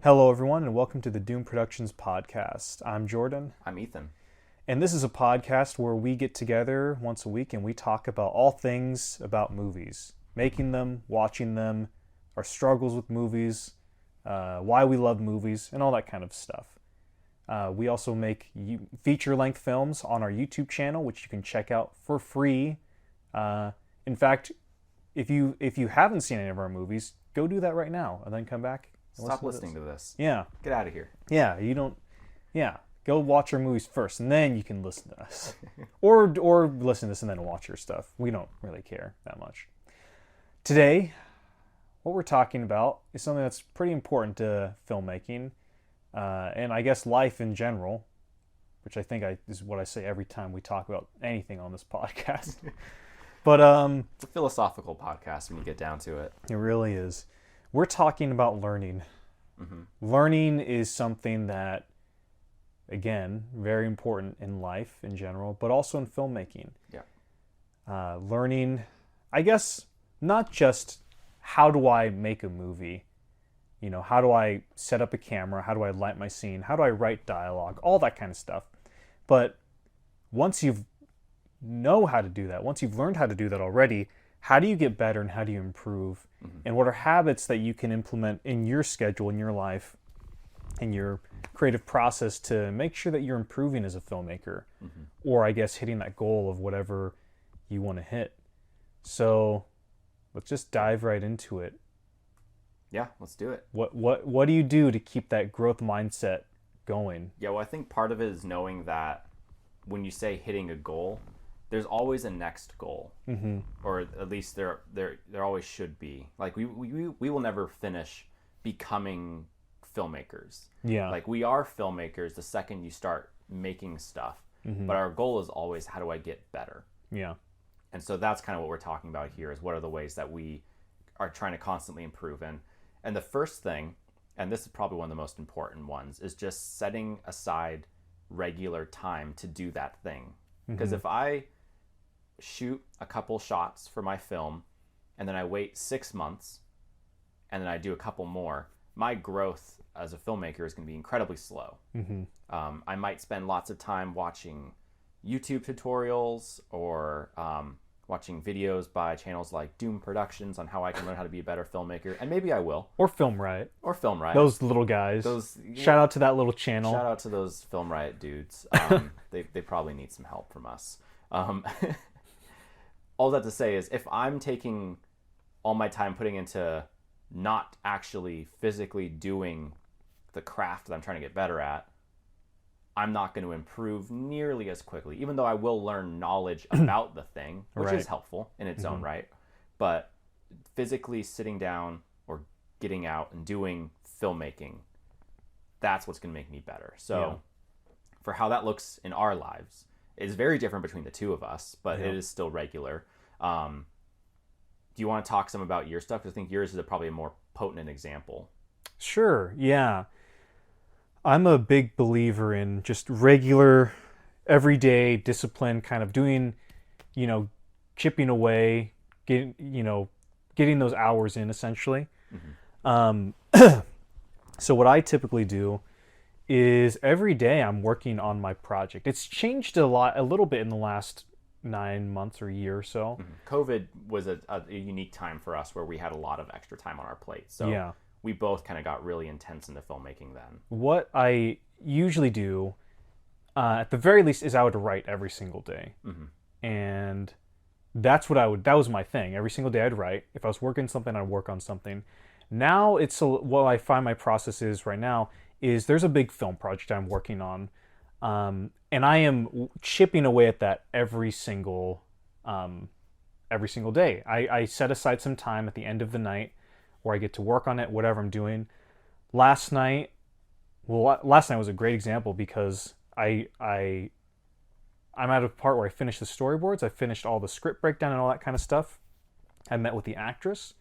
Hello, everyone, and welcome to the Doom Productions podcast. I'm Jordan, I'm Ethan. and this is a podcast where we get together once a week and we talk about all things about movies, making them, watching them, our struggles with movies, why we love movies, and all that kind of stuff. We also make feature-length films on our YouTube channel, which you can check out for free. In fact, if you haven't seen any of our movies, go do that right now, and then come back. Stop listening to this. Yeah. Get out of here. Yeah, you don't. Yeah, go watch our movies first, and then you can listen to us, or listen to this and then watch your stuff. We don't really care that much. Today, what we're talking about is something that's pretty important to filmmaking, and I guess life in general, which I think is what I say every time we talk about anything on this podcast. But it's a philosophical podcast when you get down to it. It really is. We're talking about learning. Mm-hmm. Learning is something that, again, very important in life in general, but also in filmmaking. Yeah. Learning, I guess, not just how do I make a movie, how do I set up a camera, how do I light my scene, how do I write dialogue, all that kind of stuff. But once you know how to do that, once you've learned how to do that already, how do you get better and how do you improve? Mm-hmm. And what are habits that you can implement in your schedule, in your life, in your creative process to make sure that you're improving as a filmmaker, mm-hmm. or I guess hitting that goal of whatever you want to hit. So let's just dive right into it. Yeah, let's do it. What do you do to keep that growth mindset going? Yeah, well, I think part of it is knowing that when you say hitting a goal, there's always a next goal, mm-hmm. or at least there always should be. Like we will never finish becoming filmmakers. Yeah, like we are filmmakers the second you start making stuff. Mm-hmm. But our goal is always, how do I get better? Yeah, and so that's kind of what we're talking about here. Is what are the ways that we are trying to constantly improve in. And the first thing, and this is probably one of the most important ones, is just setting aside regular time to do that thing. Because mm-hmm. if I shoot a couple shots for my film and then I wait 6 months and then I do a couple more, my growth as a filmmaker is going to be incredibly slow. Mm-hmm. I might spend lots of time watching YouTube tutorials or watching videos by channels like Doom Productions on how I can learn how to be a better filmmaker, and maybe I will. Or Film Riot. Those little guys. Shout out to that little channel. Shout out to those Film Riot dudes. They probably need some help from us. All that to say is, if I'm taking all my time putting into not actually physically doing the craft that I'm trying to get better at, I'm not going to improve nearly as quickly, even though I will learn knowledge about the thing, which right. is helpful in its mm-hmm. own right. But physically sitting down or getting out and doing filmmaking, that's what's going to make me better. So yeah. For how that looks in our lives, it's very different between the two of us, but yeah. It is still regular. Do you want to talk some about your stuff? Because I think yours is probably a more potent example. Sure, yeah. I'm a big believer in just regular, everyday discipline, kind of doing, chipping away, getting those hours in, essentially. Mm-hmm. So what I typically do is every day I'm working on my project. It's changed a little bit in the last 9 months or a year or so. Mm-hmm. COVID was a unique time for us where we had a lot of extra time on our plate. So yeah. We both kind of got really intense into filmmaking then. What I usually do, at the very least, is I would write every single day. Mm-hmm. And that was my thing. Every single day I'd write. If I was working something, I'd work on something. Now what I find my process is right now is there's a big film project I'm working on. And I am chipping away at that every single day. I set aside some time at the end of the night where I get to work on it, whatever I'm doing. Last night was a great example because I'm at a part where I finished the storyboards. I finished all the script breakdown and all that kind of stuff. I met with the actress.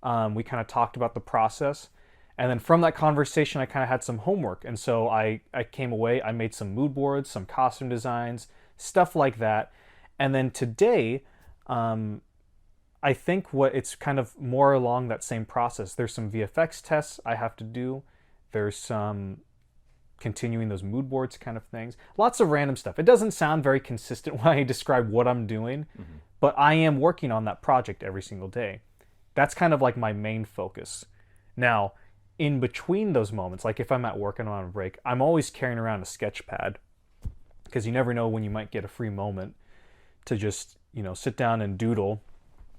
We kind of talked about the process. And then from that conversation, I kind of had some homework. And so I came away, I made some mood boards, some costume designs, stuff like that. And then today, I think it's kind of more along that same process. There's some VFX tests I have to do, There's some continuing those mood boards kind of things. Lots of random stuff. It doesn't sound very consistent when I describe what I'm doing, but I am working on that project every single day. That's kind of like my main focus. Now, in between those moments, like if I'm at work and I'm on a break, I'm always carrying around a sketch pad because you never know when you might get a free moment to just, sit down and doodle.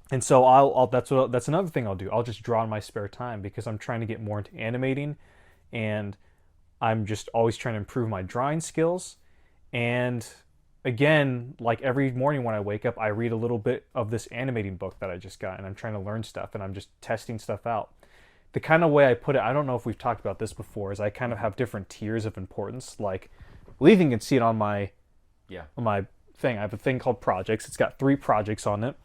And so that's another thing I'll do. I'll just draw in my spare time because I'm trying to get more into animating, and I'm just always trying to improve my drawing skills. And again, like every morning when I wake up, I read a little bit of this animating book that I just got, and I'm trying to learn stuff, and I'm just testing stuff out. The kind of way I put it, I don't know if we've talked about this before, is I kind of have different tiers of importance. Like, well, you can see it on my thing. I have a thing called projects. It's got 3 projects on it.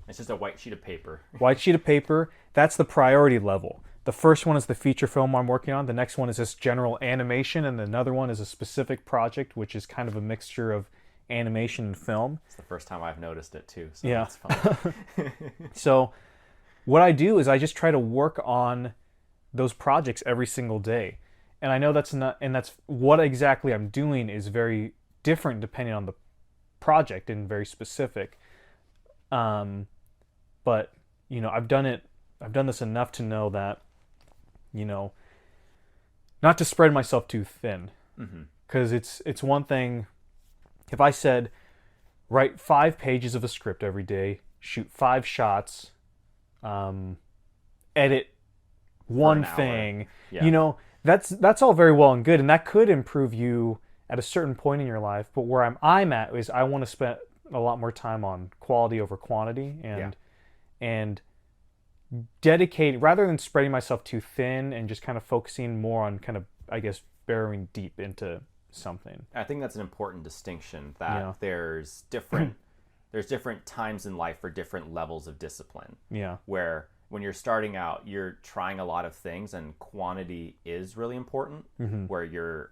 It's just a white sheet of paper. White sheet of paper. That's the priority level. The first one is the feature film I'm working on. The next one is just general animation, and another one is a specific project, which is kind of a mixture of animation and film. It's the first time I've noticed it too. So yeah. That's fun. So what I do is I just try to work on those projects every single day. And I know that's what exactly I'm doing is very different depending on the project and very specific. But I've done this enough to know that, not to spread myself too thin. Because it's one thing if I said, write 5 pages of a script every day, shoot 5 shots, edit one thing, that's all very well and good, and that could improve you at a certain point in your life. But where I'm at is I want to spend a lot more time on quality over quantity, and dedicate, rather than spreading myself too thin and just kind of focusing more on kind of, I guess, burrowing deep into something. I think that's an important distinction, that there's different times in life for different levels of discipline. Yeah. Where when you're starting out, you're trying a lot of things, and quantity is really important, where you're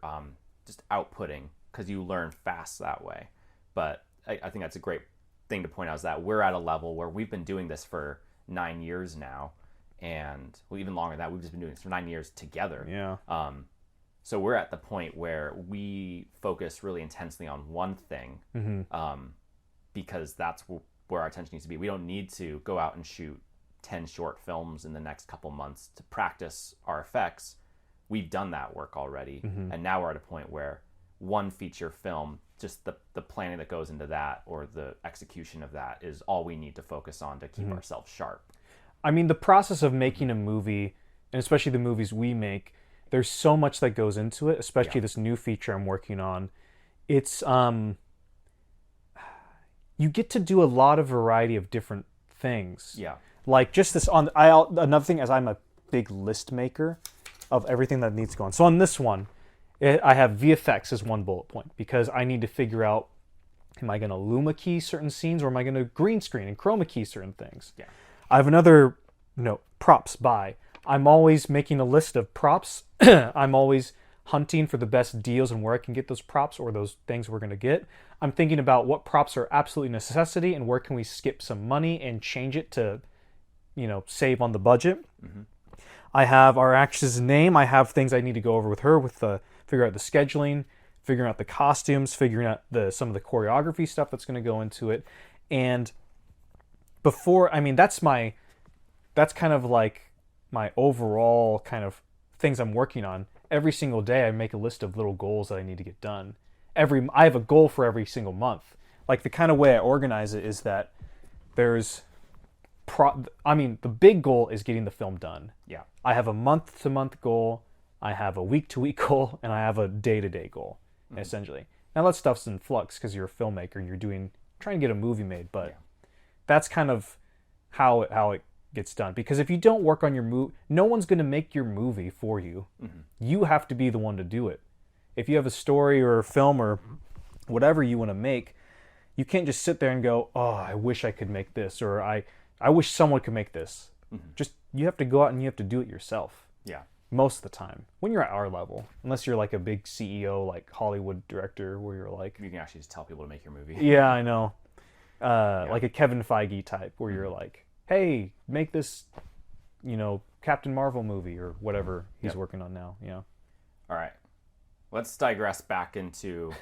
just outputting because you learn fast that way. But I think that's a great thing to point out, is that we're at a level where we've been doing this for 9 years now, and even longer than that. We've just been doing this for 9 years together. Yeah. So we're at the point where we focus really intensely on one thing, because that's where our attention needs to be. We don't need to go out and shoot 10 short films in the next couple months to practice our effects. We've done that work already, and now we're at a point where one feature film, just the planning that goes into that, or the execution of that, is all we need to focus on to keep ourselves sharp. I mean, the process of making a movie, and especially the movies we make, there's so much that goes into it, especially this new feature I'm working on. It's you get to do a lot of variety of different things. Yeah. Like just this another thing is I'm a big list maker of everything that needs to go on. So on this one, I have VFX as one bullet point, because I need to figure out, am I going to luma key certain scenes, or am I going to green screen and chroma key certain things? Yeah. I have another props by. I'm always making a list of props. I'm always hunting for the best deals and where I can get those props or those things we're going to get. I'm thinking about what props are absolutely necessity and where can we skip some money and change it to, save on the budget. I have our actress's name. I have things I need to go over with her, with figure out the scheduling, figuring out the costumes, figuring out some of the choreography stuff that's going to go into it. And that's kind of like my overall kind of things I'm working on. Every single day I make a list of little goals that I need to get done. I have a goal for every single month. Like, the kind of way I organize it is that there's the big goal is getting the film done. Yeah. I have a month-to-month goal, I have a week-to-week goal, and I have a day-to-day goal, essentially. Now that stuff's in flux because you're a filmmaker and you're trying to get a movie made, but that's kind of how it gets done. Because if you don't work on your movie, no one's going to make your movie for you. You have to be the one to do it. If you have a story or a film or whatever you want to make, you can't just sit there and go, oh, I wish I could make this, or I wish someone could make this. Just, you have to go out and you have to do it yourself. Yeah. Most of the time. When you're at our level. Unless you're like a big CEO, like Hollywood director, where you're like... You can actually just tell people to make your movie. Yeah, I know. Like a Kevin Feige type, where you're like, hey, make this, Captain Marvel movie, or whatever he's working on now. All right. Let's digress back into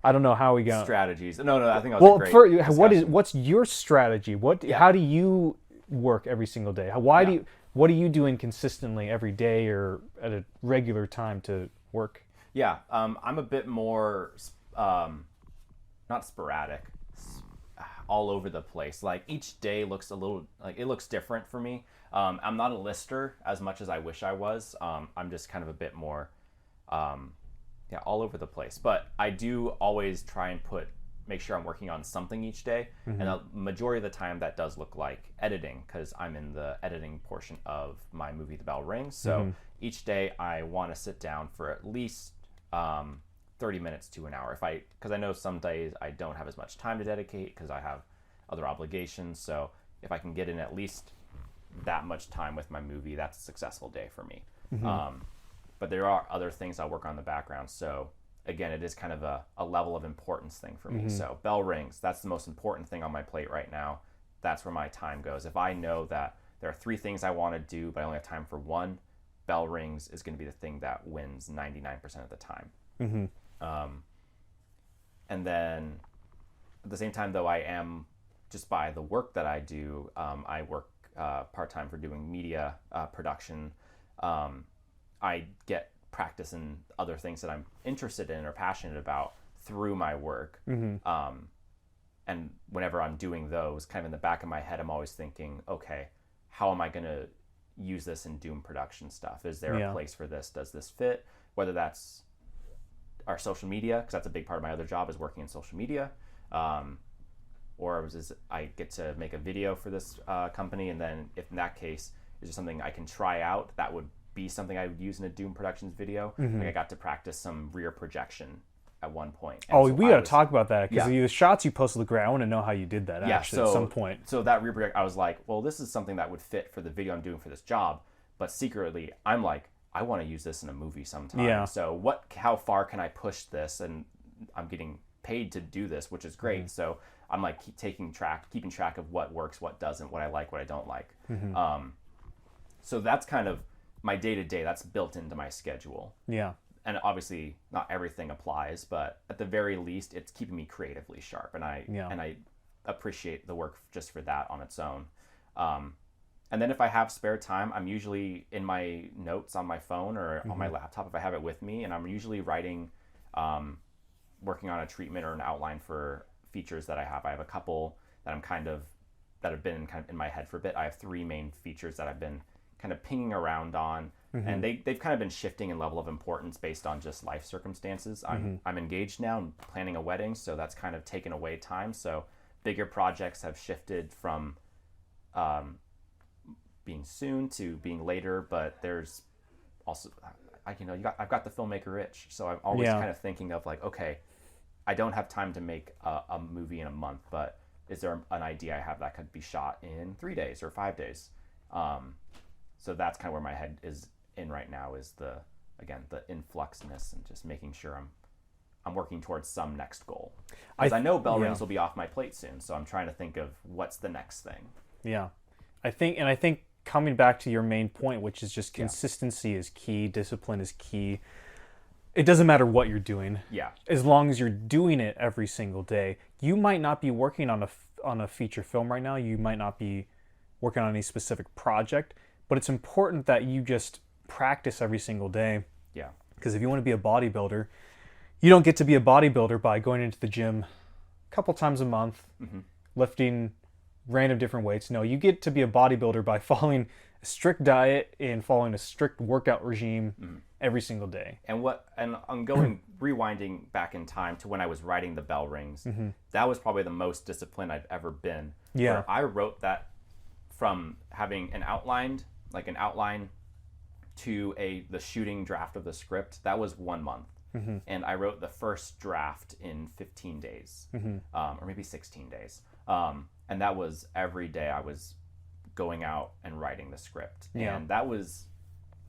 I don't know how we got strategies. No, I think that was a great discussion. what's your strategy? How do you work every single day? What are you doing consistently every day or at a regular time to work? Yeah, I'm a bit more not sporadic, all over the place. Like each day looks a little like it looks different for me. I'm not a lister as much as I wish I was. I'm just kind of a bit more all over the place. But I do always try and make sure I'm working on something each day. And the majority of the time that does look like editing, because I'm in the editing portion of my movie The Bell Rings. So each day I want to sit down for at least 30 minutes to an hour, because I know some days I don't have as much time to dedicate because I have other obligations. So if I can get in at least that much time with my movie, that's a successful day for me. But there are other things I work on in the background. So again, it is kind of a level of importance thing for me. So Bell Rings, that's the most important thing on my plate right now. That's where my time goes. If I know that there are 3 things I want to do, but I only have time for one, Bell Rings is going to be the thing that wins 99% of the time. And then at the same time, though, I am, just by the work that I do, I work part-time for doing media production. I get practice in other things that I'm interested in or passionate about through my work. And whenever I'm doing those, kind of in the back of my head, I'm always thinking, okay, how am I going to use this in Doom production stuff? Is there a place for this? Does this fit? Whether that's our social media, because that's a big part of my other job, is working in social media. Or I get to make a video for this company, and then if in that case, is there something I can try out that would be something I would use in a Doom Productions video? Like I got to practice some rear projection at one point. And so we got to talk about that, because the shots you posted look great. I want to know how you did that at some point. So that rear project, I was like, well, this is something that would fit for the video I'm doing for this job. But secretly, I'm like, I want to use this in a movie sometime. Yeah. So how far can I push this? And I'm getting paid to do this, which is great. So I'm like keeping track of what works, what doesn't, what I like, what I don't like. So that's kind of my day-to-day. That's built into my schedule. Yeah. And obviously not everything applies, but at the very least, it's keeping me creatively sharp. And I appreciate the work just for that on its own. And then if I have spare time, I'm usually in my notes on my phone or on my laptop if I have it with me. And I'm usually writing, working on a treatment or an outline for features that I have. I have a couple that have been kind of in my head for a bit. I have 3 main features that I've been kind of pinging around on, and they've kind of been shifting in level of importance based on just life circumstances. I'm engaged now and planning a wedding, so that's kind of taken away time. So bigger projects have shifted from being soon to being later, but there's also I've got the filmmaker itch, so I'm always kind of thinking of like, okay, I don't have time to make a movie in a month, but is there an idea I have that could be shot in 3 days or 5 days? So that's kind of where my head is in right now, is the influxness and just making sure I'm working towards some next goal. Because I know Bell Rings will be off my plate soon, so I'm trying to think of what's the next thing. Yeah. I think coming back to your main point, which is just consistency is key, discipline is key. It doesn't matter what you're doing. Yeah. As long as you're doing it every single day. You might not be working on a feature film right now. You might not be working on any specific project, but it's important that you just practice every single day. Yeah. Because if you want to be a bodybuilder, you don't get to be a bodybuilder by going into the gym a couple times a month, lifting random different weights. No, you get to be a bodybuilder by following a strict diet and following a strict workout regime every single day. And I'm going rewinding back in time to when I was writing the Bell Rings. That was probably the most disciplined I've ever been. Yeah. Where I wrote that from having an outline to the shooting draft of the script. That was 1 month. And I wrote the first draft in 15 days, or maybe 16 days. And that was every day I was going out and writing the script. Yeah. And that was,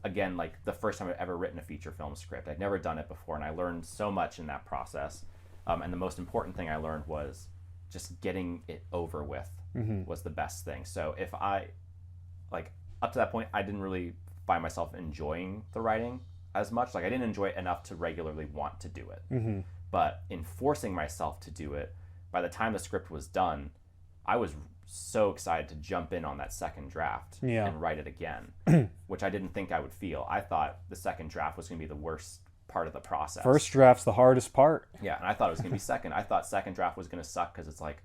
again, like the first time I'd ever written a feature film script. I'd never done it before, and I learned so much in that process. And the most important thing I learned was just getting it over with was the best thing. So if up to that point, I didn't really find myself enjoying the writing as much. Like I didn't enjoy it enough to regularly want to do it. But in forcing myself to do it, by the time the script was done, I was so excited to jump in on that second draft and write it again, which I didn't think I would feel. I thought the second draft was going to be the worst part of the process. First draft's the hardest part. Yeah, and I thought it was going to be second. I thought second draft was going to suck because it's like,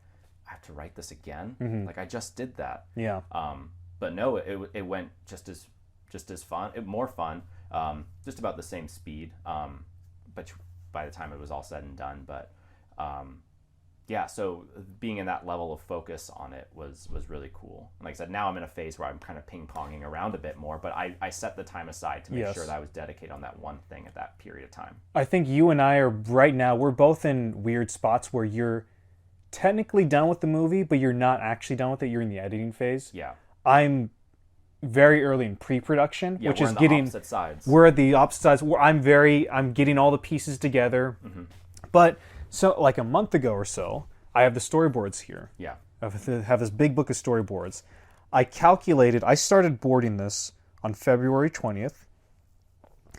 I have to write this again? Like, I just did that. Yeah. But no, it went just as fun, more fun, just about the same speed. But by the time it was all said and done, but yeah, so being in that level of focus on it was really cool. And like I said, now I'm in a phase where I'm kind of ping-ponging around a bit more, but I set the time aside to make sure that I was dedicated on that one thing at that period of time. I think you and I are, right now, we're both in weird spots where you're technically done with the movie, but you're not actually done with it. You're in the editing phase. Yeah. I'm very early in pre-production, which is getting... opposite sides. We're at the opposite sides. I'm getting all the pieces together. But... So, like a month ago or so, I have the storyboards here. Yeah. I have this big book of storyboards. I started boarding this on February 20th,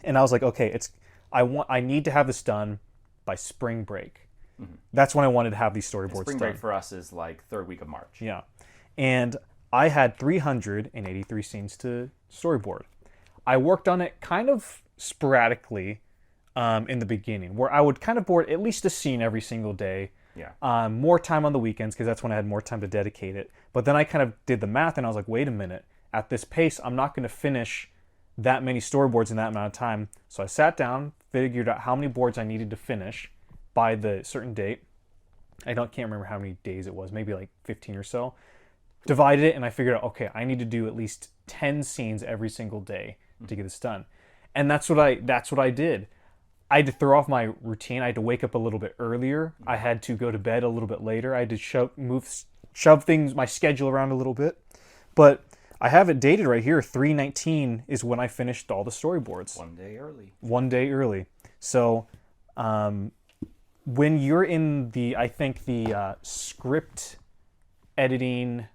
and I was like, okay, I need to have this done by spring break. That's when I wanted to have these storyboards done. Spring break for us is like third week of March. Yeah. And I had 383 scenes to storyboard. I worked on it kind of sporadically in the beginning, where I would kind of board at least a scene every single day. Yeah. More time on the weekends, because that's when I had more time to dedicate it. But then I kind of did the math, and I was like, wait a minute. At this pace, I'm not going to finish that many storyboards in that amount of time. So I sat down, figured out how many boards I needed to finish by the certain date. Can't remember how many days it was, maybe like 15 or so. Divided it, and I figured out, okay, I need to do at least 10 scenes every single day to get this done. And that's what I did. I had to throw off my routine. I had to wake up a little bit earlier. I had to go to bed a little bit later. I had to shove my schedule around a little bit. But I have it dated right here. 3/19 is when I finished all the storyboards. 1 day early. 1 day early. So when you're in the script editing,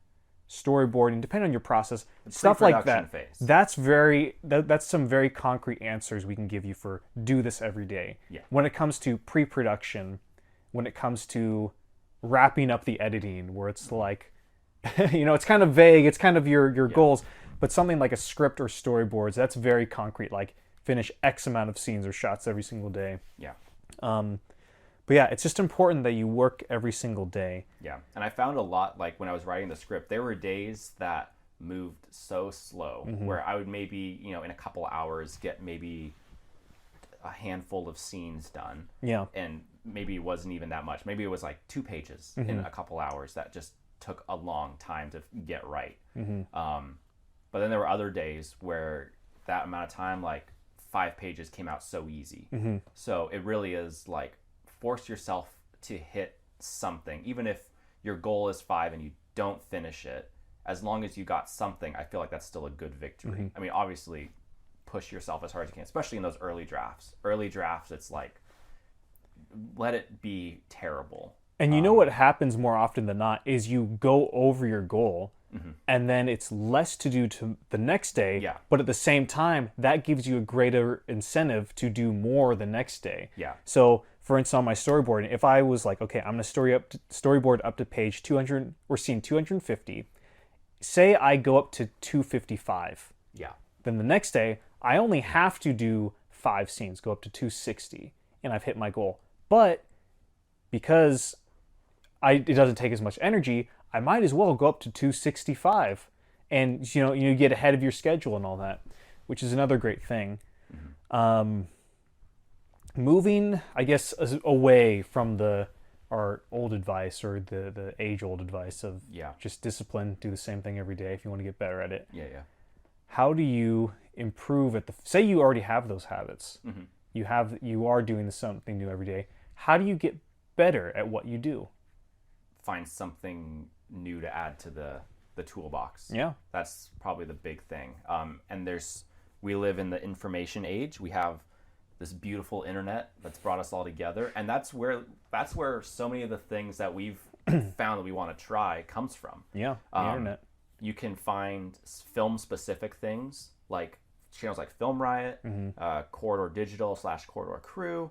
storyboarding, depending on your process, stuff like that. Phase. That's some very concrete answers we can give you for do this every day. Yeah. When it comes to pre-production, when it comes to wrapping up the editing, where it's like, it's kind of vague, it's kind of your goals, but something like a script or storyboards, that's very concrete, like finish X amount of scenes or shots every single day. Yeah. But yeah, it's just important that you work every single day. Yeah, and I found a lot, like when I was writing the script, there were days that moved so slow where I would maybe, in a couple hours get maybe a handful of scenes done. Yeah. And maybe it wasn't even that much. Maybe it was like 2 pages in a couple hours that just took a long time to get right. But then there were other days where that amount of time, like 5 pages came out so easy. So it really is like, force yourself to hit something, even if your goal is 5 and you don't finish it. As long as you got something, I feel like that's still a good victory. I mean, obviously, push yourself as hard as you can, especially in those early drafts. Early drafts, it's like, let it be terrible. And you know what happens more often than not is you go over your goal, and then it's less to do to the next day. Yeah. But at the same time, that gives you a greater incentive to do more the next day. Yeah. So, for instance, on my storyboarding, if I was like, okay, I'm going to storyboard up to page 200 or scene 250, say I go up to 255. Yeah. Then the next day, I only have to do 5 scenes, go up to 260, and I've hit my goal. But because it doesn't take as much energy, I might as well go up to 265, and you get ahead of your schedule and all that, which is another great thing. Moving, I guess, away from our old advice or the age-old advice of just discipline, do the same thing every day if you want to get better at it. Yeah. How do you improve say you already have those habits, you are doing something new every day. How do you get better at what you do? Find something new to add to the toolbox. Yeah. That's probably the big thing. And we live in the information age. We have this beautiful internet that's brought us all together, and that's where so many of the things that we've found that we want to try comes from. Yeah, the internet. You can find film specific things, like channels like Film Riot, Corridor Digital / Corridor Crew,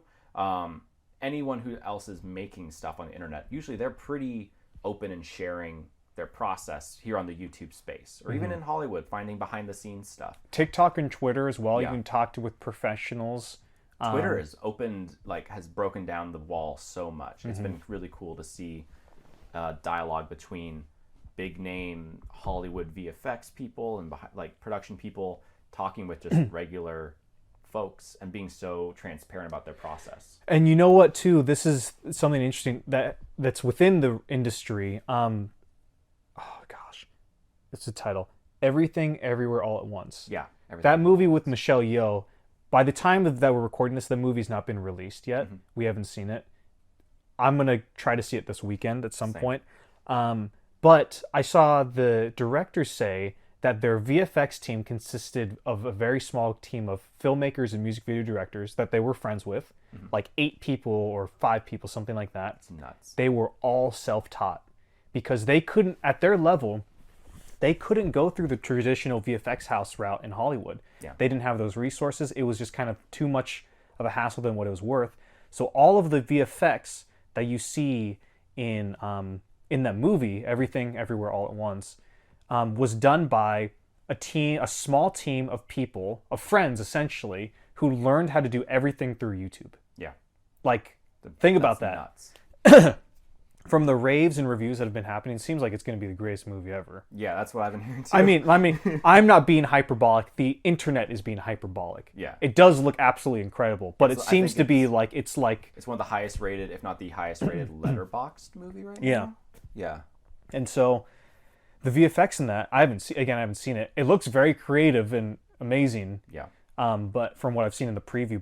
anyone who else is making stuff on the internet, usually they're pretty open in sharing their process here on the YouTube space, or even in Hollywood, finding behind the scenes stuff. TikTok and Twitter as well. You can talk with professionals. Twitter has opened, has broken down the wall so much. It's been really cool to see dialogue between big name Hollywood VFX people and production people talking with just regular folks and being so transparent about their process. And you know what, too? This is something interesting that's within the industry. Oh gosh, it's the title: Everything, Everywhere, All at Once. Yeah, that movie with Michelle Yeoh. By the time that we're recording this, the movie's not been released yet. We haven't seen it. I'm gonna try to see it this weekend at some point. But I saw the director say that their VFX team consisted of a very small team of filmmakers and music video directors that they were friends with, like 8 people or 5 people, something like that. It's nuts. They were all self-taught because they couldn't, at their level, they couldn't go through the traditional VFX house route in Hollywood. Yeah. They didn't have those resources. It was just kind of too much of a hassle than what it was worth. So all of the VFX that you see in that movie, Everything, Everywhere, All at Once, was done by a small team of people, of friends essentially, who learned how to do everything through YouTube. Yeah. Think about that. Nuts. From the raves and reviews that have been happening, it seems like it's going to be the greatest movie ever. Yeah, that's what I've been hearing too. I mean, I'm not being hyperbolic. The internet is being hyperbolic. Yeah. It does look absolutely incredible, but it seems to be it's one of the highest rated, if not the highest rated, letterboxed movie right now. Yeah. And so the VFX in that, I haven't seen it. It looks very creative and amazing. Yeah. But from what I've seen in the preview,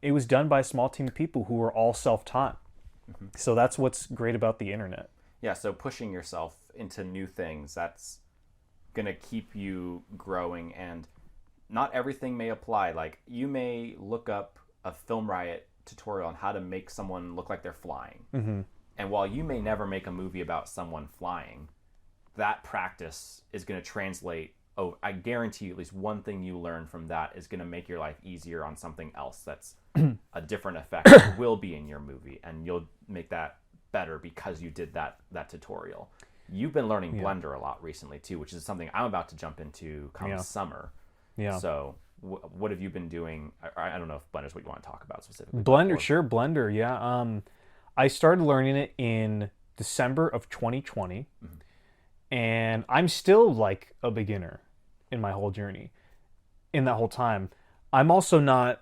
it was done by a small team of people who were all self-taught. So that's what's great about the internet. Yeah, so pushing yourself into new things, that's going to keep you growing, and not everything may apply. Like, you may look up a Film Riot tutorial on how to make someone look like they're flying. And while you may never make a movie about someone flying, that practice is going to translate. Oh, I guarantee you at least one thing you learn from that is going to make your life easier on something else that's a different effect that will be in your movie, and you'll make that better because you did that tutorial. You've been learning Blender a lot recently too, which is something I'm about to jump into come summer. Yeah. So what have you been doing? I don't know if Blender's what you want to talk about specifically. Blender, yeah. I started learning it in December of 2020, and I'm still like a beginner in my whole journey. In that whole time, I'm also not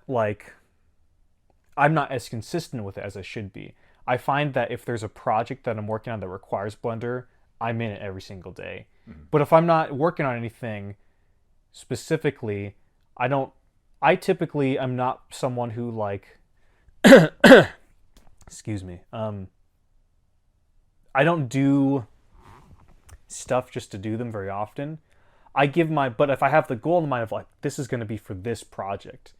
I'm not as consistent with it as I should be. I find that if there's a project that I'm working on that requires Blender, I'm in it every single day. But if I'm not working on anything specifically, I typically am not someone who excuse me. I don't do stuff just to do them very often. But if I have the goal in mind of this is going to be for this project,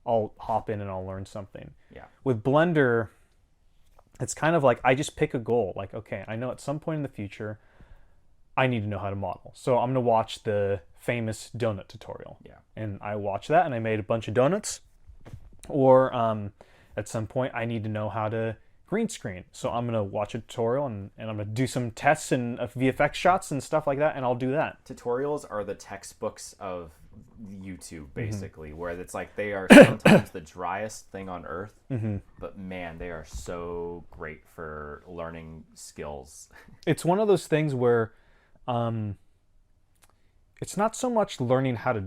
I'll hop in and I'll learn something. Yeah. With Blender, it's kind of I just pick a goal. Okay, I know at some point in the future, I need to know how to model. So I'm going to watch the famous donut tutorial. Yeah. And I watched that and I made a bunch of donuts. Or at some point, I need to know how to green screen. So I'm going to watch a tutorial and I'm going to do some tests and VFX shots and stuff like that, and I'll do that. Tutorials are the textbooks of YouTube, basically, where it's they are sometimes the driest thing on earth, but man, they are so great for learning skills. It's one of those things where it's not so much learning how to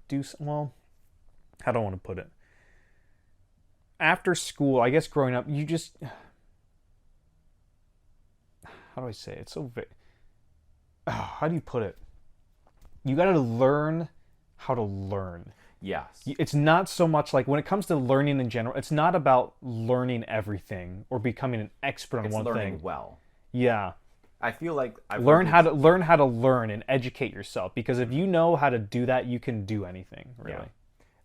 do, how do I want to put it? After school, I guess growing up, you just... How do I say it? It's so vague. How do you put it? You got to learn how to learn. Yes. It's not so much when it comes to learning in general, it's not about learning everything or becoming an expert on one thing. It's learning well. Yeah. I feel like learn how to learn and educate yourself, because if you know how to do that, you can do anything, really. Yeah.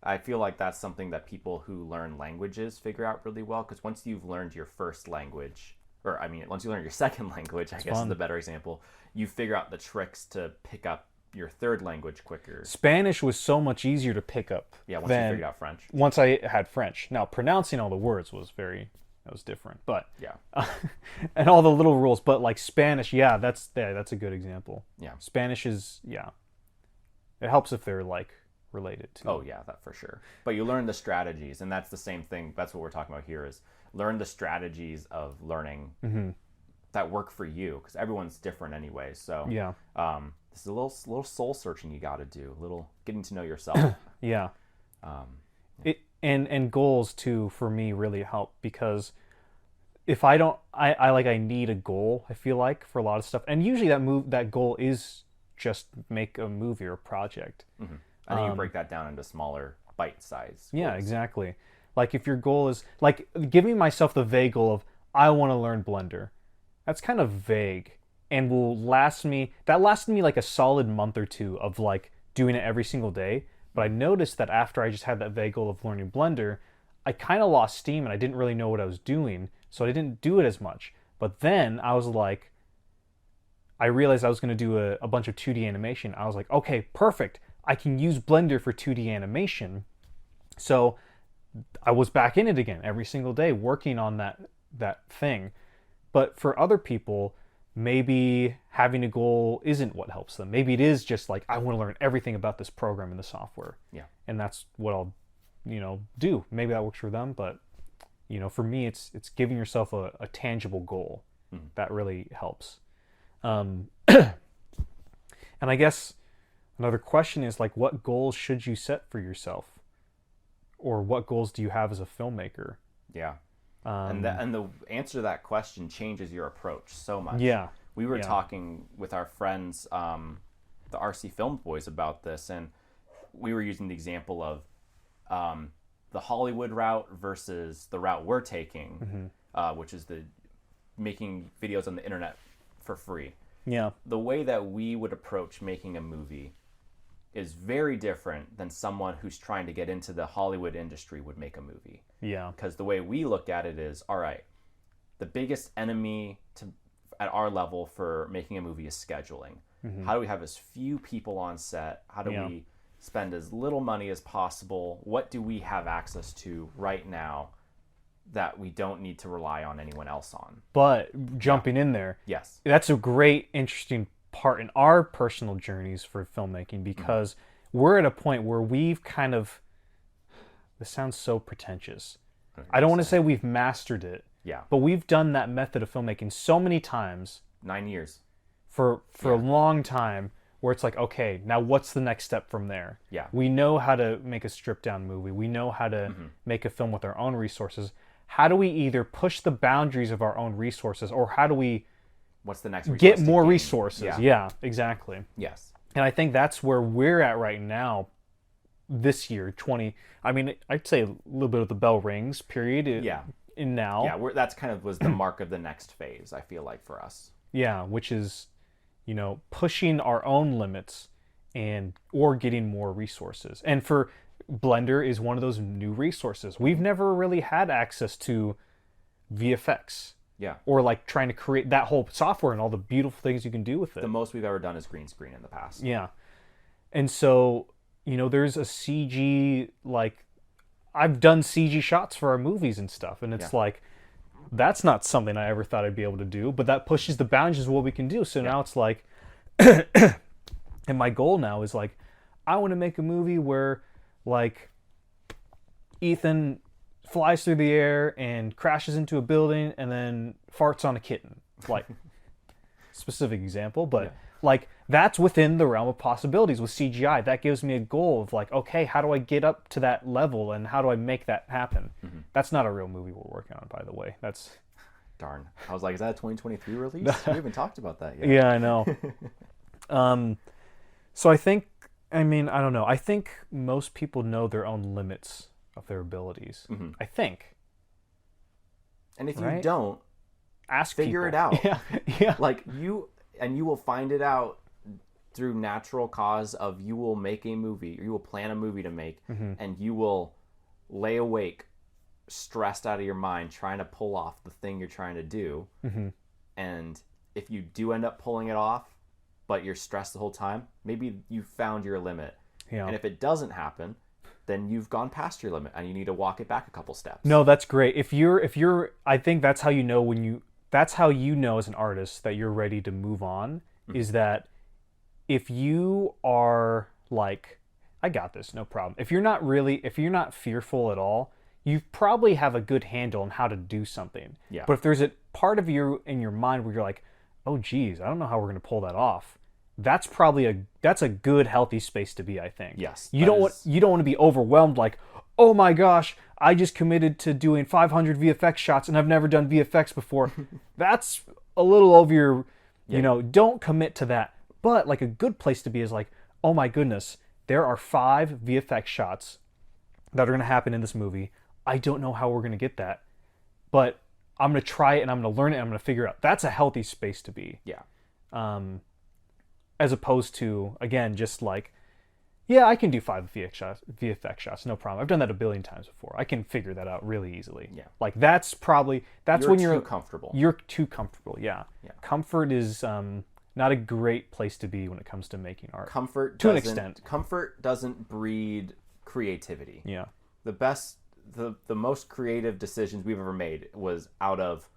I feel like that's something that people who learn languages figure out really well, because once you've learned your first language, once you learn your second language, I guess is the better example, you figure out the tricks to pick up your third language quicker. Spanish was so much easier to pick up. Yeah, once you figured out French. Once I had French. Now, pronouncing all the words was different. But Yeah. and all the little rules. But like Spanish, that's a good example. Yeah. Spanish is, it helps if they're like related to. Oh yeah, that for sure. But you learn the strategies, and that's the same thing. That's what we're talking about here, is learn the strategies of learning that work for you, because everyone's different anyway. So this is a little soul searching you got to do, a little getting to know yourself. Yeah. And goals too for me really help, because if I don't, I need a goal. I feel like for a lot of stuff, and usually that goal is just make a movie or a project. And then you break that down into smaller bite size. Yeah, exactly. Like if your goal is like giving myself the vague goal of I want to learn Blender, that's kind of vague and will lasted me like a solid month or two of like doing it every single day. But I noticed that after I just had that vague goal of learning Blender, I kind of lost steam and I didn't really know what I was doing, so I didn't do it as much. But then I was like, I realized I was going to do a bunch of 2D animation. I was like, okay, perfect. I can use Blender for 2D animation. So I was back in it again every single day working on that thing. But for other people, maybe having a goal isn't what helps them. Maybe it is just like, I want to learn everything about this program and the software. Yeah. And that's what I'll, do. Maybe that works for them, but for me, it's giving yourself a tangible goal. That really helps. And I guess another question is like, what goals should you set for yourself? Or what goals do you have as a filmmaker? Yeah. And the answer to that question changes your approach so much. Yeah. We were talking with our friends, the RC Film Boys, about this, and we were using the example of the Hollywood route versus the route we're taking, which is the making videos on the internet for free. Yeah. The way that we would approach making a movie is very different than someone who's trying to get into the Hollywood industry would make a movie. Yeah. Because the way we look at it is, all right, the biggest enemy at our level for making a movie is scheduling. How do we have as few people on set? How do we spend as little money as possible? What do we have access to right now that we don't need to rely on anyone else on? But jumping in there, yes, that's a great, interesting part in our personal journeys for filmmaking, because we're at a point where we've kind of, this sounds so pretentious, I don't want to say we've mastered it, but we've done that method of filmmaking so many times, 9 years for a long time, where it's like, okay, now what's the next step from there? We know how to make a stripped down movie, we know how to make a film with our own resources. How do we either push the boundaries of our own resources, or how do we what's the next get more resources? Yeah, exactly. Yes. And I think that's where we're at right now, this year, I'd say a little bit of the bell rings period. In now. Yeah, that's kind of was the mark of the next phase, I feel like, for us. Yeah, which is, pushing our own limits or getting more resources. And for Blender is one of those new resources. We've never really had access to VFX. Yeah. Or like trying to create that whole software and all the beautiful things you can do with it. The most we've ever done is green screen in the past. Yeah. And so, there's a CG, like, I've done CG shots for our movies and stuff, and it's like, that's not something I ever thought I'd be able to do, but that pushes the boundaries of what we can do. So now it's like, and my goal now is like, I want to make a movie where, like, Ethan flies through the air and crashes into a building and then farts on a kitten. Like, specific example, but like, that's within the realm of possibilities with CGI. That gives me a goal of like, okay, how do I get up to that level and how do I make that happen? That's not a real movie we're working on, by the way. That's darn. I was like, is that a 2023 release? We haven't talked about that yet. Yeah, I know. So I think, I don't know. I think most people know their own limits of their abilities. I think. And if you don't, figure people. it out. Yeah. Like you will find it out through natural cause of you will make a movie, or you will plan a movie to make, and you will lay awake stressed out of your mind trying to pull off the thing you're trying to do. And if you do end up pulling it off, but you're stressed the whole time, maybe you found your limit. Yeah. And if it doesn't happen, then you've gone past your limit and you need to walk it back a couple steps. No, that's great. If you're, I think that's how you know that's how you know as an artist that you're ready to move on, is that if you are like, I got this, no problem. If you're not fearful at all, you probably have a good handle on how to do something. Yeah. But if there's a part of you in your mind where you're like, oh geez, I don't know how we're going to pull that off, that's probably that's a good healthy space to be, I think. Yes. You don't want to be overwhelmed like, oh my gosh, I just committed to doing 500 VFX shots and I've never done VFX before. That's a little over your, don't commit to that. But like a good place to be is like, oh my goodness, there are 5 VFX shots that are going to happen in this movie. I don't know how we're going to get that, but I'm going to try it and I'm going to learn it and I'm going to figure it out. That's a healthy space to be. Yeah. As opposed to, again, just like, yeah, I can do 5 VFX shots, no problem. I've done that a billion times before. I can figure that out really easily. Yeah. Like that's when you're too comfortable. You're too comfortable. Yeah. Yeah. Comfort is not a great place to be when it comes to making art. Comfort to an extent. Comfort doesn't breed creativity. Yeah. The most creative decisions we've ever made was out of,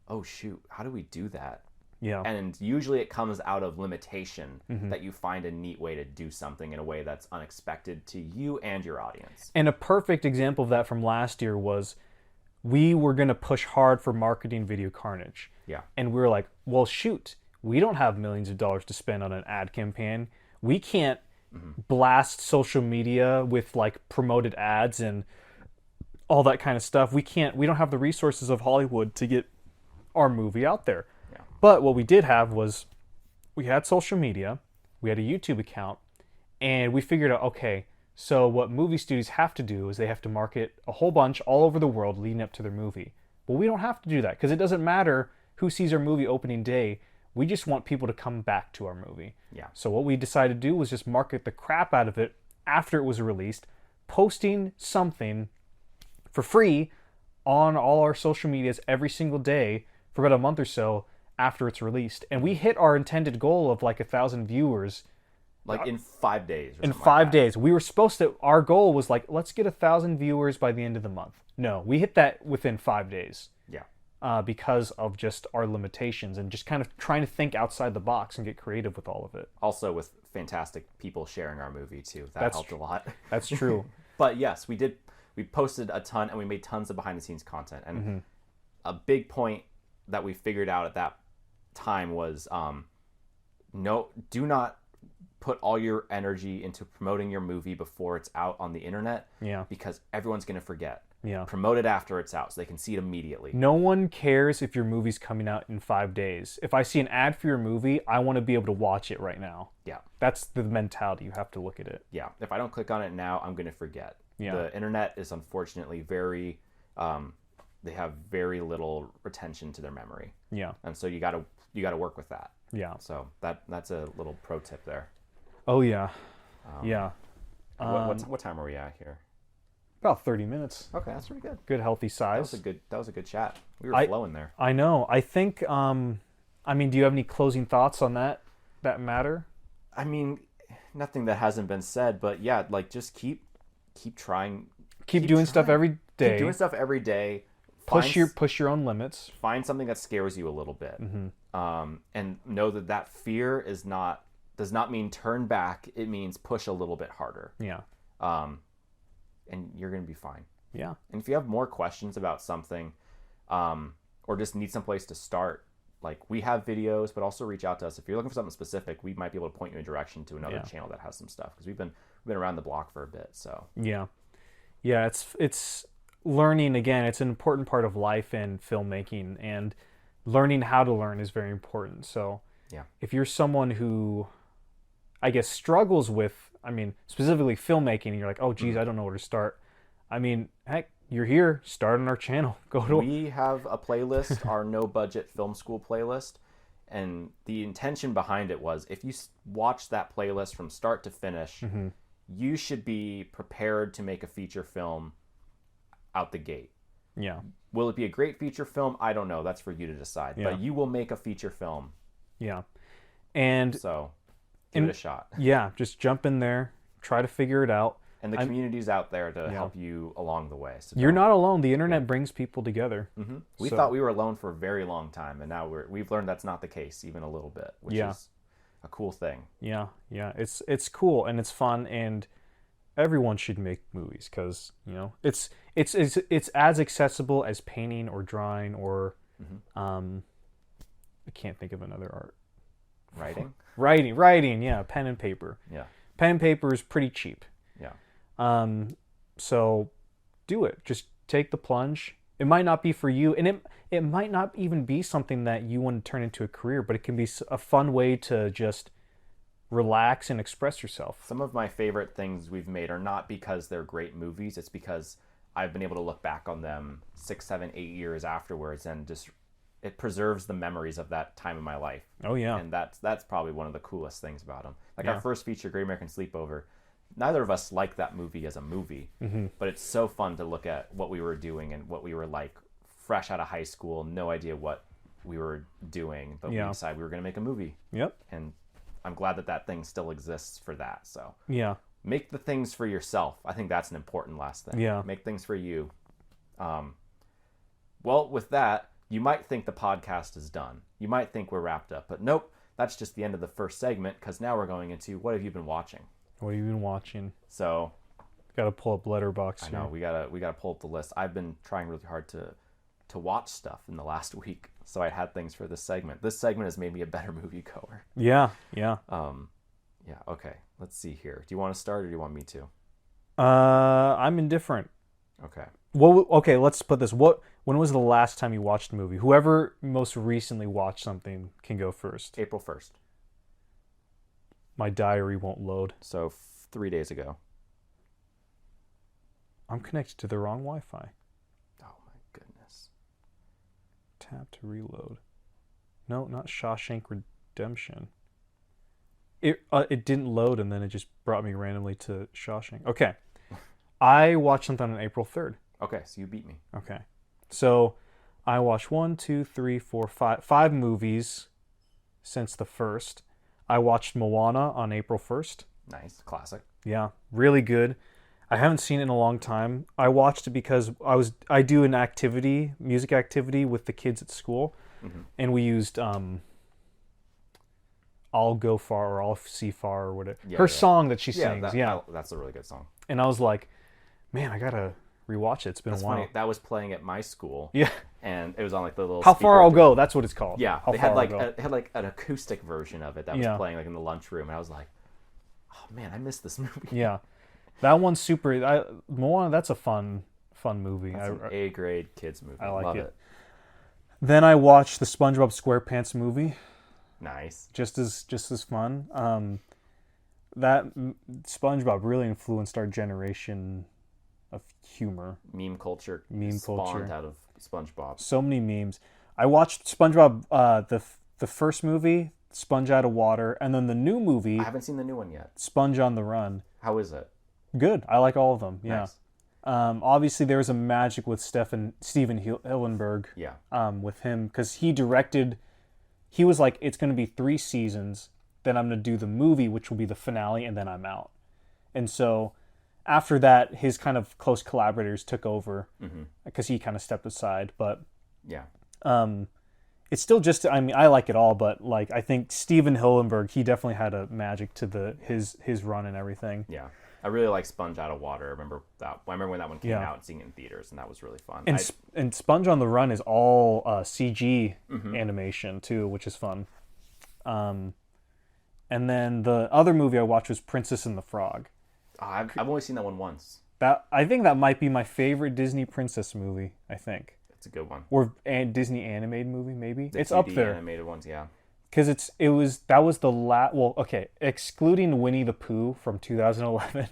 oh shoot, how do we do that? Yeah. And usually it comes out of limitation, that you find a neat way to do something in a way that's unexpected to you and your audience. And a perfect example of that from last year was we were going to push hard for marketing Video Carnage. Yeah. And we were like, well, shoot, we don't have millions of dollars to spend on an ad campaign. We can't blast social media with like promoted ads and all that kind of stuff. We don't have the resources of Hollywood to get our movie out there. Yeah. But what we did have was we had social media, we had a YouTube account, and we figured out, okay, so what movie studios have to do is they have to market a whole bunch all over the world leading up to their movie. Well, we don't have to do that because it doesn't matter who sees our movie opening day. We just want people to come back to our movie. Yeah. So what we decided to do was just market the crap out of it after it was released, posting something for free on all our social medias every single day for about a month or so after it's released. And we hit our intended goal of like 1,000 viewers. Like in 5 days. In 5 days. We were supposed to, our goal was like, let's get 1,000 viewers by the end of the month. No, we hit that within 5 days. Yeah. Because of just our limitations and just kind of trying to think outside the box and get creative with all of it. Also with fantastic people sharing our movie too. That helped a lot. That's true. But yes, we did. We posted a ton and we made tons of behind the scenes content. And a big point that we figured out at that time was do not put all your energy into promoting your movie before it's out on the internet. Yeah. Because everyone's going to forget. Yeah. Promote it after it's out so they can see it immediately. No one cares if your movie's coming out in 5 days. If I see an ad for your movie, I want to be able to watch it right now. Yeah. That's the mentality. You have to look at it. Yeah. If I don't click on it now, I'm going to forget. Yeah. The internet is unfortunately very, they have very little retention to their memory. Yeah. And so you got to work with that. Yeah. So that's a little pro tip there. Oh yeah. Yeah. What time are we at here? About 30 minutes. Okay, that's pretty good. Good healthy size. That was a good chat. We were flowing there. I know. I think do you have any closing thoughts on that matter? I mean, nothing that hasn't been said, but yeah, like just keep trying. Keep doing stuff every day. Keep doing stuff every day. Push your own limits. Find something that scares you a little bit. And know that fear does not mean turn back. It means push a little bit harder. Yeah. And you're going to be fine. Yeah. And if you have more questions about something, or just need some place to start, like we have videos, but also reach out to us. If you're looking for something specific, we might be able to point you in a direction to another channel that has some stuff, because we've been around the block for a bit. So yeah. It's learning. Again, it's an important part of life and filmmaking, and learning how to learn is very important. So yeah, if you're someone who, I guess, struggles with, specifically filmmaking, and you're like, oh geez, I don't know where to start. Heck, you're here. Start on our channel. We have a playlist, our no budget film school playlist, and the intention behind it was if you watch that playlist from start to finish, you should be prepared to make a feature film out the gate. Yeah. Will it be a great feature film? I don't know. That's for you to decide. Yeah. But you will make a feature film. Yeah. And So give it a shot. Yeah, just jump in there, try to figure it out. And the community's out there to help you along the way. So you're not alone. The internet brings people together. Mm-hmm. We thought we were alone for a very long time, and now we've learned that's not the case, even a little bit, which is a cool thing. Yeah, it's cool and it's fun, and everyone should make movies because it's as accessible as painting or drawing or I can't think of another art. Writing, yeah, pen and paper. Yeah, pen and paper is pretty cheap. Yeah. So do it. Just take the plunge. It might not be for you, and it might not even be something that you want to turn into a career, but it can be a fun way to just relax and express yourself. Some of my favorite things we've made are not because they're great movies. It's because I've been able to look back on them 6, 7, 8 years afterwards, and just it preserves the memories of that time in my life. Oh yeah. And that's probably one of the coolest things about them. Like our first feature, Great American Sleepover, neither of us liked that movie as a movie, but it's so fun to look at what we were doing and what we were like fresh out of high school, no idea what we were doing, but we decided we were going to make a movie. Yep. And I'm glad that thing still exists for that. So yeah, make the things for yourself. I think that's an important last thing. Yeah. Make things for you. Well, with that, you might think the podcast is done. You might think we're wrapped up, but nope. That's just the end of the first segment, because now we're going into what have you been watching? What have you been watching? So, got to pull up Letterboxd. I know we gotta pull up the list. I've been trying really hard to watch stuff in the last week, so I had things for this segment. This segment has made me a better moviegoer. Yeah. Yeah. Okay. Let's see here. Do you want to start, or do you want me to? I'm indifferent. Okay. Well, okay. Let's put this. When was the last time you watched a movie? Whoever most recently watched something can go first. April 1st. My diary won't load. So 3 days ago. I'm connected to the wrong Wi-Fi. Oh my goodness. Tap to reload. No, not Shawshank Redemption. It didn't load, and then it just brought me randomly to Shawshank. Okay. I watched something on April 3rd. Okay, so you beat me. Okay. So I watched 5 movies since the 1st. I watched Moana on April 1st. Nice. Classic. Yeah, really good. I haven't seen it in a long time. I watched it because I do an music activity with the kids at school, and we used I'll Go Far or I'll See Far or whatever. Her song that she sings. That's a really good song. And I was like, man, I gotta rewatch it. It's been a while. Funny. That was playing at my school. Yeah. And it was on like the little How Far I'll Go, that's what it's called. Yeah. They had like an acoustic version of it that was playing like in the lunchroom, and I was like, oh man, I missed this movie. Yeah. That one's super. Moana, that's a fun movie. That's an A-grade kids movie. I like Love it. Then I watched the Spongebob SquarePants movie. Nice. Just as fun. That SpongeBob really influenced our generation of humor. Meme culture. Spawned out of SpongeBob. So many memes. I watched SpongeBob, the first movie, Sponge Out of Water, and then the new movie. I haven't seen the new one yet. Sponge on the Run. How is it? Good. I like all of them. Yeah. Nice. Obviously, there was a magic with Steven Hillenburg. Yeah. With him, because he directed. He was like, it's going to be 3 seasons. Then I'm going to do the movie, which will be the finale, and then I'm out. And so, after that, his kind of close collaborators took over because he kind of stepped aside. But yeah, it's still just. I mean, I like it all, but like I think Steven Hillenburg, he definitely had a magic to his run and everything. Yeah. I really like Sponge Out of Water. I remember when that one came out and seeing it in theaters, and that was really fun. And Sponge on the Run is all CG animation too, which is fun. And then the other movie I watched was Princess and the Frog. I've only seen that one once. I think that might be my favorite Disney princess movie. I think it's a good one. Or Disney animated movie, maybe it's 2D up there. Animated ones, yeah. Because that was the last. Well, okay, excluding Winnie the Pooh from 2011,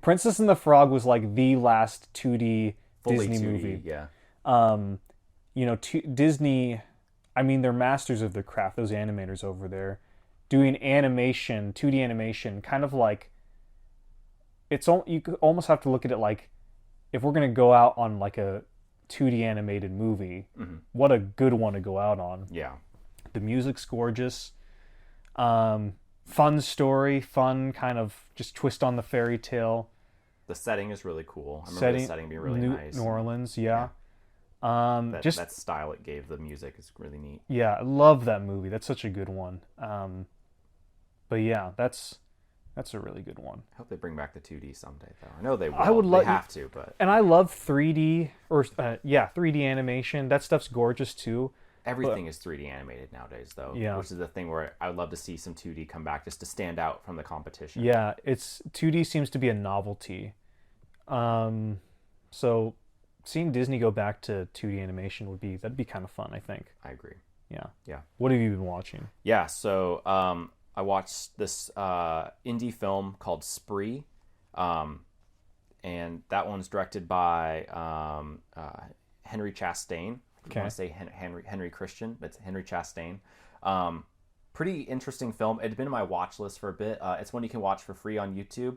Princess and the Frog was like the last 2D fully Disney 2D, movie. Yeah. Disney. I mean, they're masters of their craft. Those animators over there, doing animation, 2D animation, kind of like. You could almost have to look at it like, if we're gonna go out on like a 2D animated movie, what a good one to go out on. Yeah. The music's gorgeous. Fun story, fun kind of just twist on the fairy tale. The setting is really cool. I remember the setting being really nice. New Orleans, yeah. That style it gave the music is really neat. Yeah, I love that movie. That's such a good one. But yeah, that's a really good one. I hope they bring back the 2D someday, though. I know they will. They have to, but... And I love 3D, 3D animation. That stuff's gorgeous, too. Everything is 3D animated nowadays, though. Yeah. Which is the thing where I would love to see some 2D come back just to stand out from the competition. Yeah, 2D seems to be a novelty. So seeing Disney go back to 2D animation that'd be kind of fun, I think. I agree. Yeah. Yeah. What have you been watching? Yeah, so I watched this indie film called Spree. And that one's directed by Henry Chastain. I want to say Henry Christian, but it's Henry Chastain. Pretty interesting film. It had been on my watch list for a bit. It's one you can watch for free on YouTube.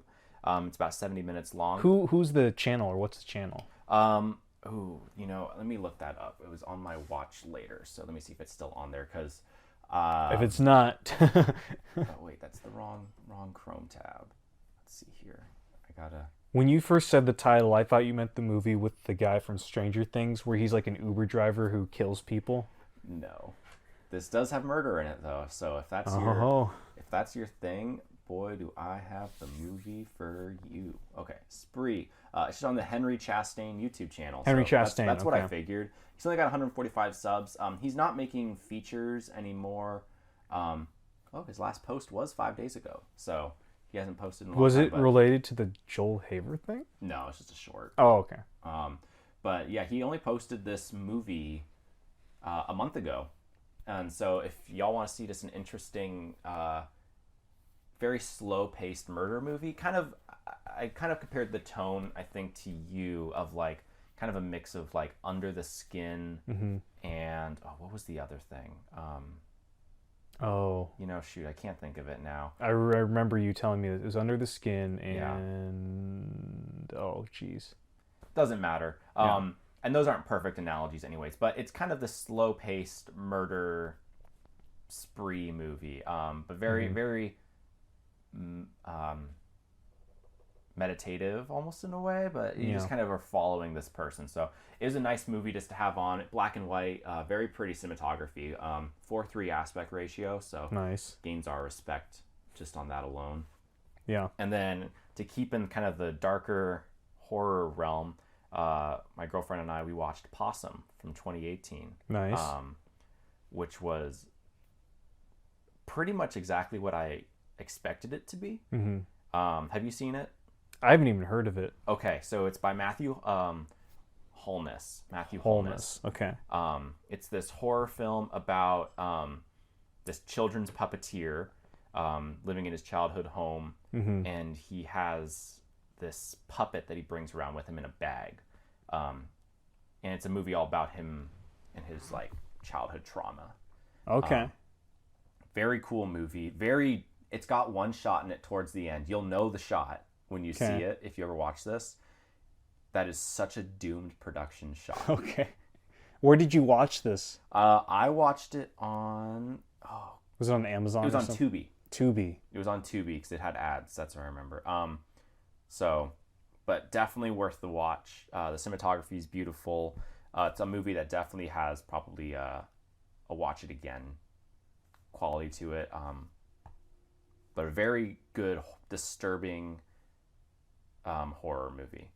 It's about 70 minutes long. Who's the channel, or what's the channel? Let me look that up. It was on my watch later, so let me see if it's still on there. Because if it's not, oh wait, that's the wrong Chrome tab. Let's see here. I gotta. When you first said the title, I thought you meant the movie with the guy from Stranger Things, where he's like an Uber driver who kills people. No, this does have murder in it though. So if that's your thing, boy, do I have the movie for you. Okay, Spree. It's just on the Henry Chastain YouTube channel. Henry Chastain. That's what I figured. He's only got 145 subs. He's not making features anymore. His last post was 5 days ago. So. He hasn't posted in a long Was time, it related to the Joel Haver thing? No, it's just a short. Oh, okay. But yeah, he only posted this movie a month ago. And so if y'all want to see just an interesting, very slow-paced murder movie, I kind of compared the tone, I think, to you of like kind of a mix of like Under the Skin and what was the other thing? Shoot, I can't think of it now. I remember you telling me that it was Under the Skin and oh, geez. Doesn't matter. And those aren't perfect analogies anyways, but it's kind of the slow-paced murder spree movie, but very, very meditative almost in a way, but you just kind of are following this person. So it was a nice movie just to have on. Black and white, very pretty cinematography, 4:3 aspect ratio, so nice. Gains our respect just on that alone. Yeah. And then to keep in kind of the darker horror realm, my girlfriend and I, we watched Possum from 2018. Nice. Which was pretty much exactly what I expected it to be. Have you seen it? I haven't even heard of it. Okay, so it's by Matthew Holness. Okay. It's this horror film about this children's puppeteer living in his childhood home, and he has this puppet that he brings around with him in a bag. And it's a movie all about him and his like childhood trauma. Okay. Very cool movie. It's got one shot in it towards the end. You'll know the shot when you see it, if you ever watch this. That is such a doomed production shot. Okay. Where did you watch this? I watched it on... Was it on Amazon? It was on Tubi. Tubi. It was on Tubi because it had ads. That's what I remember. But definitely worth the watch. The cinematography is beautiful. It's a movie that definitely has probably a watch it again quality to it. But a very good, disturbing horror movie.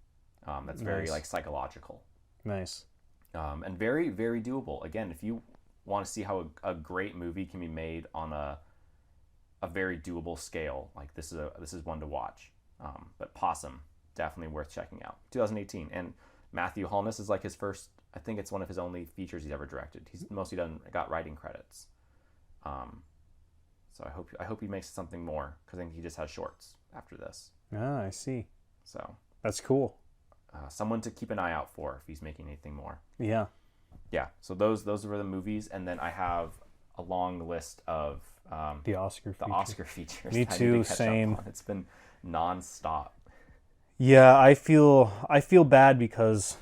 That's very like psychological. Nice. And very, very doable. Again, if you want to see how a great movie can be made on a very doable scale, like this is one to watch. But Possum, definitely worth checking out. 2018, and Matthew Holness is like his first. I think it's one of his only features he's ever directed. He's mostly got writing credits. So I hope he makes something more, because I think he just has shorts after this. Ah, I see. So that's cool. Someone to keep an eye out for if he's making anything more. Yeah. Yeah. So those were the movies, and then I have a long list of the Oscar features. Me too. Same. It's been nonstop. Yeah, I feel bad because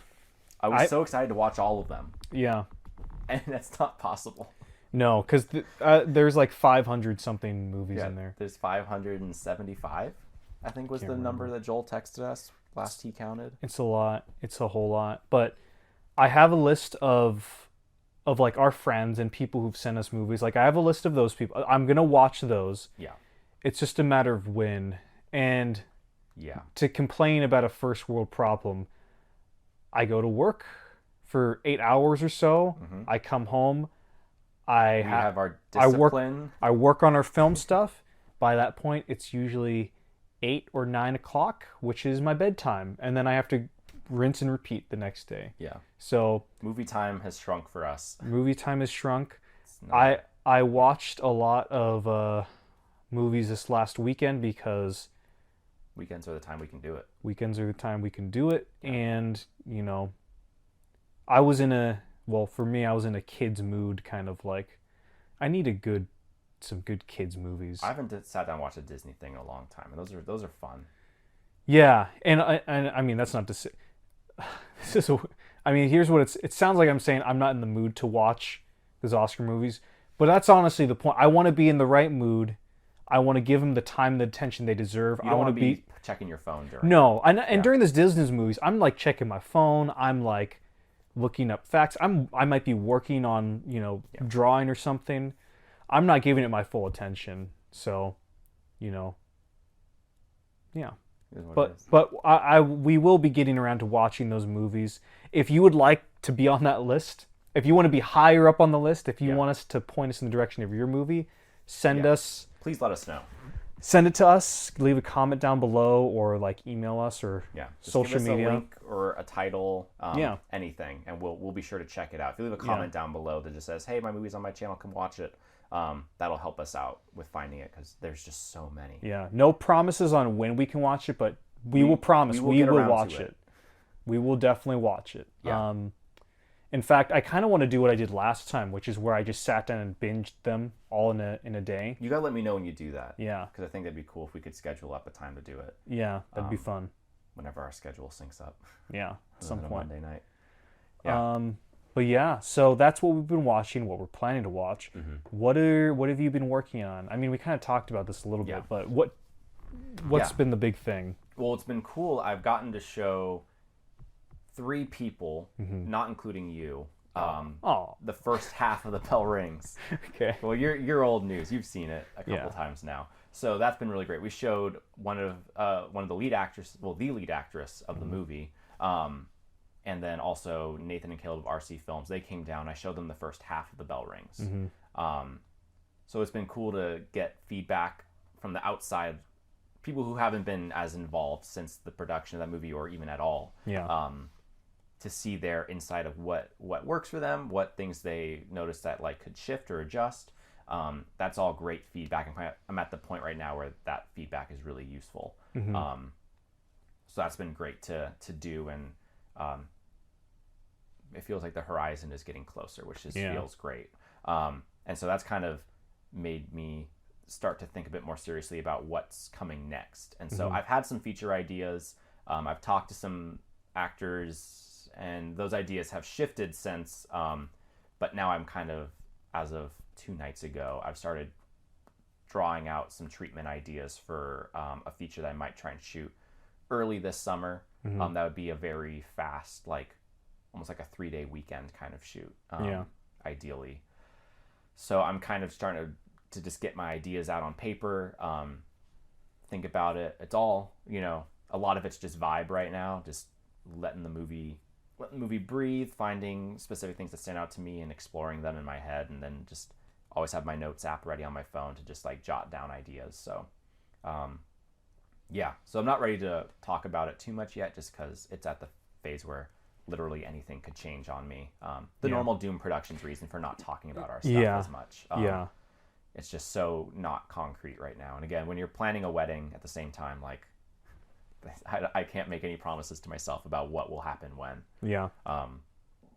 I was so excited to watch all of them. Yeah. And that's not possible. No, because there's like 500 something movies Yeah, in there. there's 575. I think was Can't the number remember. that Joel texted us last he counted. It's a lot. It's a whole lot. But I have a list of like our friends and people who've sent us movies. Like I have a list of those people. I'm gonna watch those. Yeah, It's just a matter of when. And yeah. to complain about a first world problem, I go to work for 8 hours or so. Mm-hmm. I come home. I We have our I work discipline. I work on our film stuff. By that point, it's usually 8 or 9 o'clock, which is my bedtime, and then I have to rinse and repeat the next day. Yeah, So movie time has shrunk for us. movie time has shrunk. It's not, I watched a lot of movies this last weekend because weekends are the time we can do it. weekends are the time we can do it, and I was in a well for me I was in a kids mood, kind of like I need some good kids movies. I haven't sat down and watched a Disney thing in a long time, and those are fun. Yeah, and I mean that's not to say this is I mean here's what it sounds like I'm saying I'm not in the mood to watch those Oscar movies, but that's honestly the point. I want to be in the right mood. I want to give them the time, the attention they deserve. You I don't want want to to be be checking your phone during. no, and Yeah. during this Disney movies, I'm like checking my phone. I'm like looking up facts. I might be working on drawing or something. I'm not giving it my full attention. So, yeah. It is what it is. But we will be getting around to watching those movies. If you would like to be on that list, if you want to be higher up on the list, if you Yeah. want us to point us in the direction of your movie, send Yeah. us. Please let us know. Send it to us. Leave a comment down below, or like email us, or Yeah, just social give us media. a link or a title, Yeah. anything, and we'll be sure to check it out. If you leave a comment down below that just says, "Hey, my movie's on my channel, come watch it," that'll help us out with finding it because there's just so many. Yeah. No promises on when we can watch it, but we will promise we will we get will around to watch it. it. We will definitely watch it. Yeah. In fact, I kind of want to do what I did last time, which is where I just sat down and binged them all in a day. You gotta let me know when you do that. Yeah. Because I think that'd be cool if we could schedule up a time to do it Yeah, that'd be fun. whenever our schedule syncs up. Yeah, at some On a point. Monday night. Yeah. But yeah, so that's what we've been watching, what we're planning to watch. Mm-hmm. What have you been working on? I mean, we kind of talked about this a little Yeah. bit, but what's Yeah. been the big thing? Well, it's been cool. I've gotten to show 3 people, not including you, Oh, the first half of The Bell Rings. okay. Well, you're old news. You've seen it a couple Yeah. times now. So that's been really great. We showed one of the lead actors, well, the lead actress of the movie, and then also Nathan and Caleb of RC Films. They came down. I showed them the first half of The Bell Rings. So it's been cool to get feedback from the outside, people who haven't been as involved since the production of that movie or even at all. Yeah. To see their insight of what works for them, what things they notice that like could shift or adjust. That's all great feedback. I'm at the point right now where that feedback is really useful. So that's been great to do, and it feels like the horizon is getting closer, which just feels great. And so that's kind of made me start to think a bit more seriously about what's coming next. And so I've had some feature ideas. I've talked to some actors, and those ideas have shifted since. But now I'm kind of, as of 2 nights ago, I've started drawing out some treatment ideas for a feature that I might try and shoot early this summer. That would be a very fast, like almost like a 3-day weekend kind of shoot, ideally. So I'm kind of starting to just get my ideas out on paper, think about it. It's all, a lot of it's just vibe right now, just letting the movie breathe, finding specific things that stand out to me and exploring them in my head, and then just always have my notes app ready on my phone to just like jot down ideas. So so I'm not ready to talk about it too much yet, just because it's at the phase where literally anything could change on me. The normal Doom Productions reason for not talking about our stuff as much. It's just so not concrete right now. And again, when you're planning a wedding at the same time, like I can't make any promises to myself about what will happen when. Yeah.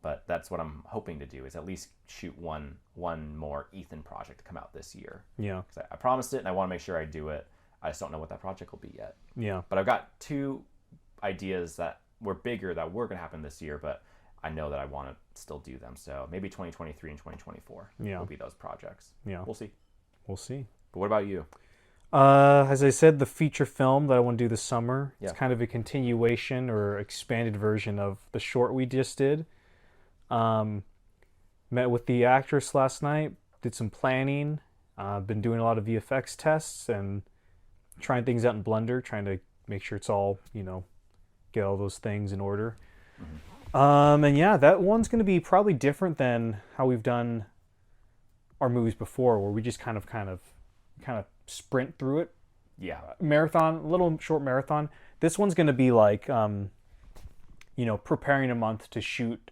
But that's what I'm hoping to do, is at least shoot one more Ethan project to come out this year. Yeah. 'Cause I promised it, and I want to make sure I do it. I just don't know what that project will be yet. Yeah. But I've got 2 ideas that were bigger that were going to happen this year, but I know that I want to still do them. So maybe 2023 and 2024 will be those projects. Yeah. We'll see. We'll see. But what about you? As I said, the feature film that I want to do this summer, it's kind of a continuation or expanded version of the short we just did. Met with the actress last night, did some planning. Been doing a lot of VFX tests and trying things out in Blender, trying to make sure it's all, get all those things in order. And yeah, that one's going to be probably different than how we've done our movies before, where we just kind of sprint through it. Yeah. Marathon, a little short marathon. This one's going to be like, preparing a month to shoot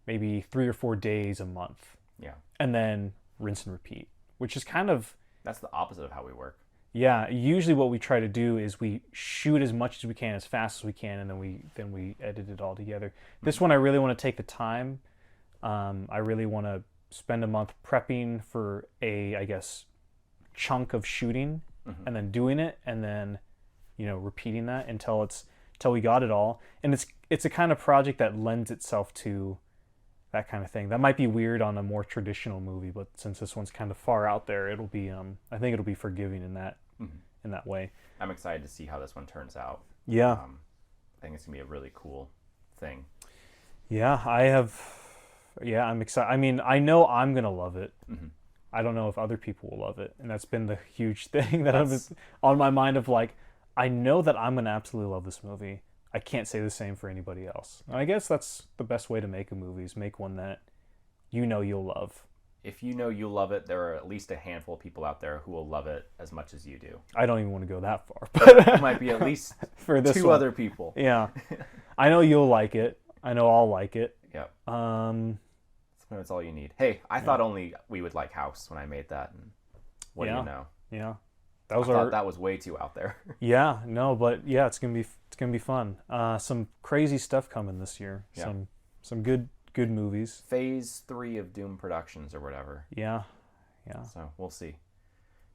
maybe 3 or 4 days a month. Yeah. And then rinse and repeat, which is kind of... That's the opposite of how we work. Yeah, usually what we try to do is we shoot as much as we can, as fast as we can, and then we edit it all together. This one, I really want to take the time. I really want to spend a month prepping for I guess, chunk of shooting, and then doing it, and then, repeating that until we got it all. And it's a kind of project that lends itself to that kind of thing. That might be weird on a more traditional movie, but since this one's kind of far out there, it'll be I think it'll be forgiving in that way. I'm excited to see how this one turns out. Yeah. I think it's gonna be a really cool thing. Yeah, I'm excited. I mean, I know I'm gonna love it. I don't know if other people will love it, and that's been the huge thing that I've been on my mind of, like, I know that I'm gonna absolutely love this movie. I can't say the same for anybody else. And I guess that's the best way to make a movie, is make one that you'll love. If you know you'll love it, there are at least a handful of people out there who will love it as much as you do. I don't even want to go that far. But it might be at least for this two other people. Yeah. I know you'll like it. I know I'll like it. Yep. That's all you need. Hey, I thought only we would like House when I made that. And what do you know? Yeah. I thought that was way too out there. Yeah, no, but yeah, it's gonna be fun. Some crazy stuff coming this year. Yeah. Some good movies. Phase 3 of Doom Productions or whatever. Yeah. So we'll see.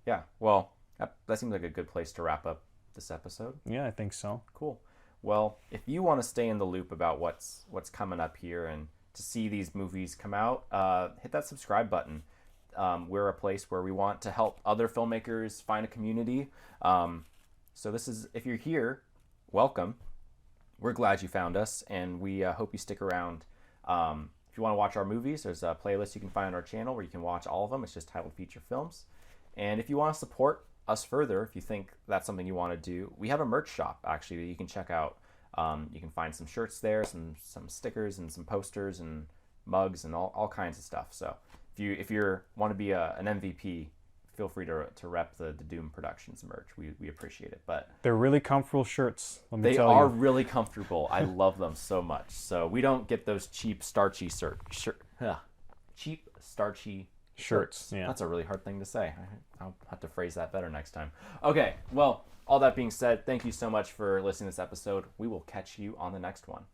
Yeah. Well, that seems like a good place to wrap up this episode. Yeah, I think so. Cool. Well, if you want to stay in the loop about what's coming up here and to see these movies come out, hit that subscribe button. We're a place where we want to help other filmmakers find a community. So this is, if you're here, welcome. We're glad you found us, and we hope you stick around. If you want to watch our movies, there's a playlist you can find on our channel where you can watch all of them. It's just titled Feature Films. And if you want to support us further, if you think that's something you want to do, we have a merch shop, actually, that you can check out. You can find some shirts there, some stickers and some posters and mugs and all kinds of stuff. So if you want to be an MVP, feel free to rep the Doom Productions merch. We appreciate it. But they're really comfortable shirts. Let me tell they are you. really comfortable. I love them so much. So we don't get those cheap starchy shirts. Yeah, that's a really hard thing to say. I'll have to phrase that better next time. Okay, well, all that being said, thank you so much for listening to this episode. We will catch you on the next one.